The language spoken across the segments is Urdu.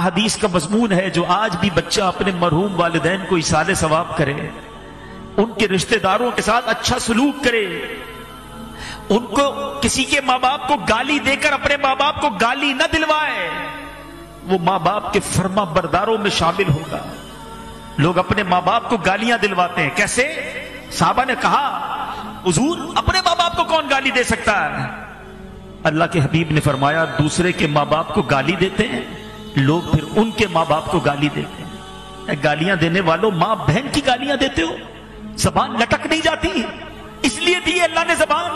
حدیث کا مضمون ہے جو آج بھی بچہ اپنے مرحوم والدین کو ایصال ثواب کرے، ان کے رشتہ داروں کے ساتھ اچھا سلوک کرے، ان کو کسی کے ماں باپ کو گالی دے کر اپنے ماں باپ کو گالی نہ دلوائے، وہ ماں باپ کے فرما برداروں میں شامل ہوگا۔ لوگ اپنے ماں باپ کو گالیاں دلواتے ہیں، کیسے؟ صحابہ نے کہا حضور اپنے ماں باپ کو کون گالی دے سکتا ہے؟ اللہ کے حبیب نے فرمایا دوسرے کے ماں باپ کو گالی دیتے ہیں لوگ، پھر ان کے ماں باپ کو گالی دیتے ہیں۔ گالیاں دینے والوں ماں بہن کی گالیاں دیتے ہو، زبان لٹک نہیں جاتی؟ اس لیے دی اللہ نے زبان،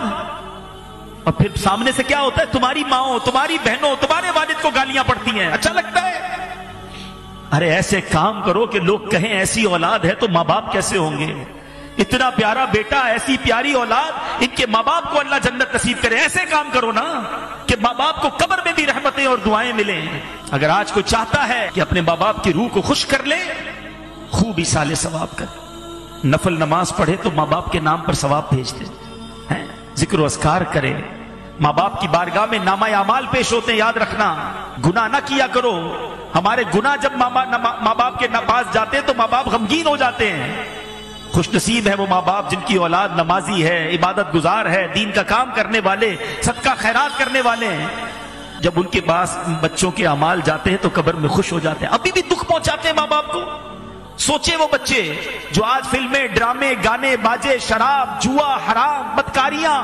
اور پھر سامنے سے کیا ہوتا ہے؟ تمہاری ماں، تمہاری بہنوں، تمہارے والد کو گالیاں پڑتی ہیں، اچھا لگتا ہے؟ ارے ایسے کام کرو کہ لوگ کہیں ایسی اولاد ہے تو ماں باپ کیسے ہوں گے؟ اتنا پیارا بیٹا، ایسی پیاری اولاد، ان کے ماں باپ کو اللہ جنت نصیب کرے۔ ایسے کام کرو نا کہ ماں باپ کو قبر میں بھی رحمتیں اور دعائیں ملیں۔ اگر آج کوئی چاہتا ہے کہ اپنے ماں باپ کی روح کو خوش کر لے، خوب ایصال ثواب کر، نفل نماز پڑھے تو ماں باپ کے نام پر ثواب بھیج دے، ذکر و اذکار کرے، ماں باپ کی بارگاہ میں نامہ اعمال پیش ہوتے ہیں، یاد رکھنا گناہ نہ کیا کرو۔ ہمارے گناہ جب ماں باپ کے پاس جاتے ہیں تو ماں باپ غمگین ہو جاتے ہیں۔ خوش نصیب ہے وہ ماں باپ جن کی اولاد نمازی ہے، عبادت گزار ہے، دین کا کام کرنے والے، صدقہ خیرات کرنے والے ہیں۔ جب ان کے پاس بچوں کے اعمال جاتے ہیں تو قبر میں خوش ہو جاتے ہیں۔ ابھی بھی دکھ پہنچاتے ہیں ماں باپ کو۔ سوچے وہ بچے جو آج فلمیں، ڈرامے، گانے، باجے، شراب، جوا، حرام، بدکاریاں،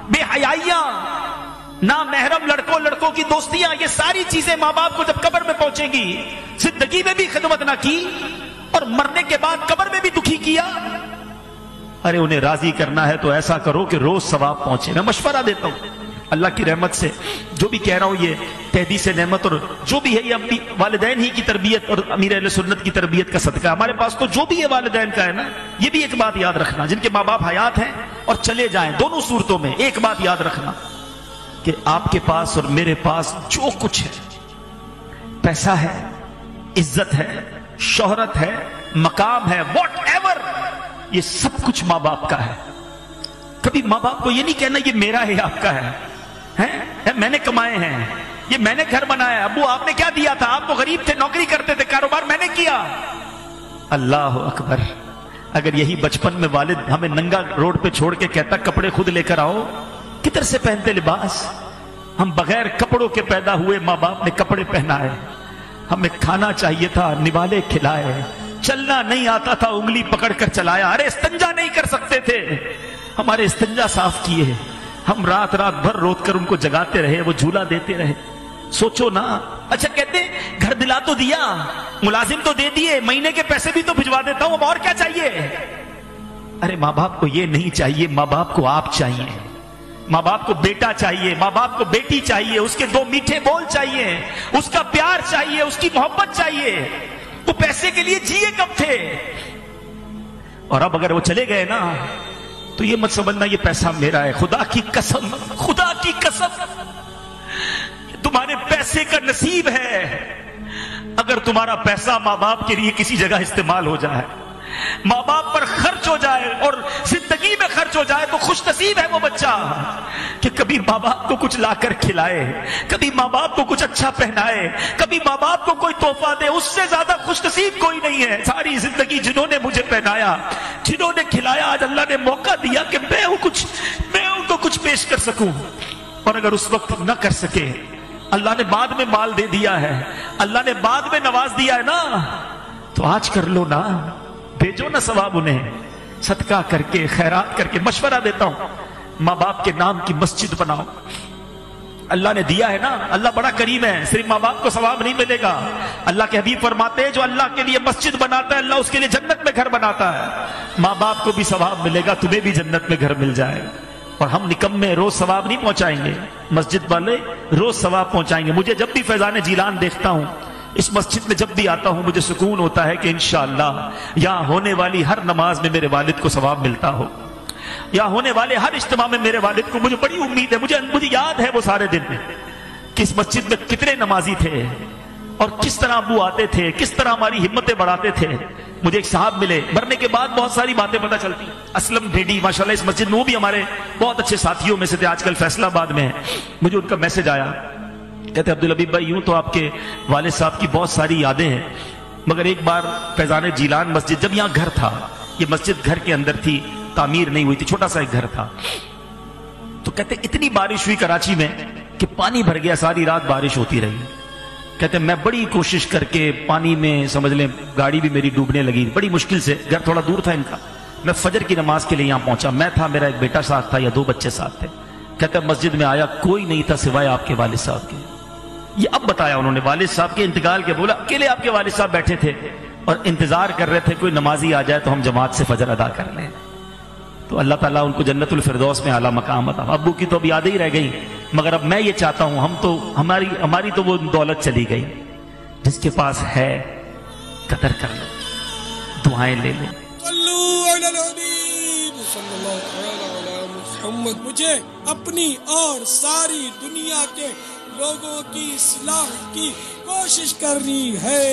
بے حیائیاں، نامحرم لڑکوں کی دوستیاں، یہ ساری چیزیں ماں باپ کو جب قبر میں پہنچیں گی، زندگی میں بھی خدمت نہ کی اور مرنے کے بعد قبر میں بھی دکھی کیا۔ ارے انہیں راضی کرنا ہے تو ایسا کرو کہ روز ثواب پہنچے۔ میں مشورہ دیتا ہوں اللہ کی رحمت سے، جو بھی کہہ رہا ہوں یہ تحدیث نعمت اور جو بھی ہے یہ اپنی والدین ہی کی تربیت اور امیر اہل سنت کی تربیت کا صدقہ ہے۔ ہمارے پاس تو جو بھی ہے والدین کا ہے نا، یہ بھی ایک بات یاد رکھنا، جن کے ماں باپ حیات ہیں اور چلے جائیں، دونوں صورتوں میں ایک بات یاد رکھنا کہ آپ کے پاس اور میرے پاس جو کچھ ہے، پیسہ ہے، عزت ہے، شہرت ہے، مقام ہے، واٹ ایور، یہ سب کچھ ماں باپ کا ہے۔ کبھی ماں باپ کو یہ نہیں کہنا یہ میرا ہے، آپ کا ہے، میں نے کمائے ہیں، یہ میں نے گھر بنایا، ابو آپ نے کیا دیا تھا؟ آپ کو غریب تھے، نوکری کرتے تھے، کاروبار میں نے کیا۔ اللہ اکبر! اگر یہی بچپن میں والد ہمیں ننگا روڈ پہ چھوڑ کے کہتا کپڑے خود لے کر آؤ، کدھر سے پہنتے لباس؟ ہم بغیر کپڑوں کے پیدا ہوئے، ماں باپ نے کپڑے پہنائے، ہمیں کھانا چاہیے تھا، نوالے کھلائے، چلنا نہیں آتا تھا، انگلی پکڑ کر چلایا، ارے استنجا نہیں کر سکتے تھے، ہمارے استنجا صاف کیے، ہم رات بھر روت کر ان کو جگاتے رہے، وہ جھولا دیتے رہے۔ سوچو نا، اچھا کہتے گھر دلا تو دیا، ملازم تو دے دیے، مہینے کے پیسے بھی تو بھجوا دیتا ہوں، اب اور کیا چاہیے؟ ارے ماں باپ کو یہ نہیں چاہیے، ماں باپ کو آپ چاہیے، ماں باپ کو بیٹا چاہیے، ماں باپ کو بیٹی چاہیے، اس کے دو میٹھے بول چاہیے، اس کا پیار چاہیے، اس کی محبت چاہیے۔ وہ پیسے کے لیے جیے کب تھے؟ اور اب اگر وہ چلے گئے نا تو یہ مت سمجھنا یہ پیسہ میرا ہے، خدا کی قسم، خدا کی قسم تمہارے پیسے کا نصیب ہے۔ اگر تمہارا پیسہ ماں باپ کے لیے کسی جگہ استعمال ہو جائے، ماں باپ پر خرچ ہو جائے اور زندگی میں خرچ ہو جائے، تو خوش نصیب ہے وہ بچہ کہ کبھی ماں باپ کو کچھ لا کر کھلائے، کبھی ماں باپ کو کچھ اچھا پہنائے، کبھی ماں باپ کو کوئی تحفہ دے۔ اس سے زیادہ خوش نصیب کوئی نہیں ہے۔ ساری زندگی جنہوں نے مجھے پہنایا، جنہوں نے کھلایا، آج اللہ نے موقع دیا کہ میں ان کو کچھ پیش کر سکوں، اور اگر اس وقت نہ کر سکے، اللہ نے بعد میں مال دے دیا ہے، اللہ نے بعد میں نواز دیا ہے نا، تو آج کر لو نا، بھیجو نا ثواب انہیں، صدقہ کر کے، خیرات کر کے۔ مشورہ دیتا ہوں ماں باپ کے نام کی مسجد بناؤ، اللہ نے دیا ہے نا، اللہ بڑا کریم ہے، صرف ماں باپ کو ثواب نہیں ملے گا۔ اللہ کے حبیب فرماتے ہیں جو اللہ کے لیے مسجد بناتا ہے، اللہ اس کے لیے جنت میں گھر بناتا ہے۔ ماں باپ کو بھی ثواب ملے گا، تمہیں بھی جنت میں گھر مل جائے گا۔ اور ہم نکمے روز ثواب نہیں پہنچائیں گے، مسجد والے روز ثواب پہنچائیں گے۔ مجھے جب بھی فیضان جیلان دیکھتا ہوں، اس مسجد میں جب بھی آتا ہوں، مجھے سکون ہوتا ہے کہ انشاءاللہ یہاں ہونے والی ہر نماز میں میرے والد کو ثواب ملتا ہو، یہاں ہونے والے ہر اجتماع میں میرے والد کو، مجھے بڑی امید ہے، مجھے یاد ہے وہ سارے دن کہ اس مسجد میں کتنے نمازی تھے اور کس طرح ابو آتے تھے، کس طرح ہماری ہمتیں بڑھاتے تھے۔ مجھے ایک صاحب ملے، مرنے کے بعد بہت ساری باتیں پتہ چلتی، اسلم ڈیڈی ماشاءاللہ اس مسجد میں، وہ بھی ہمارے بہت اچھے ساتھیوں میں سے تھے، آج کل فیصلہ آباد میں ہیں۔ مجھے ان کا میسج آیا کہتے عبدالحبیب بھائی یوں تو آپ کے والد صاحب کی بہت ساری یادیں ہیں، مگر ایک بار فیضان جیلان مسجد، جب یہاں گھر تھا، یہ مسجد گھر کے اندر تھی، تعمیر نہیں ہوئی تھی، چھوٹا سا ایک گھر تھا، تو کہتے اتنی بارش ہوئی کراچی میں کہ پانی بھر گیا، ساری رات بارش ہوتی رہی۔ کہتے میں بڑی کوشش کر کے پانی میں سمجھ لیں گاڑی بھی میری ڈوبنے لگی، بڑی مشکل سے، گھر تھوڑا دور تھا ان کا، میں فجر کی نماز کے لیے یہاں پہنچا، میں تھا، میرا ایک بیٹا ساتھ تھا یا 2 بچے ساتھ تھے۔ کہتے مسجد میں آیا، کوئی نہیں تھا سوائے آپ کے والد صاحب کے۔ یہ اب بتایا انہوں نے والد صاحب کے انتقال کے، بولا اکیلے آپ کے والد صاحب بیٹھے تھے اور انتظار کر رہے تھے کوئی نمازی آ جائے تو ہم جماعت سے فجر ادا کر لیں۔ تو اللہ تعالیٰ ان کو جنت الفردوس میں اعلیٰ مقام عطا۔ ابو کی تو اب یادیں ہی رہ گئی، مگر اب میں یہ چاہتا ہوں، ہماری تو وہ دولت چلی گئی، جس کے پاس ہے قدر کر لو، دعائیں لے لو۔ مجھے اپنی اور ساری دنیا کے لوگوں کی اصلاح کی کوشش کرنی ہے۔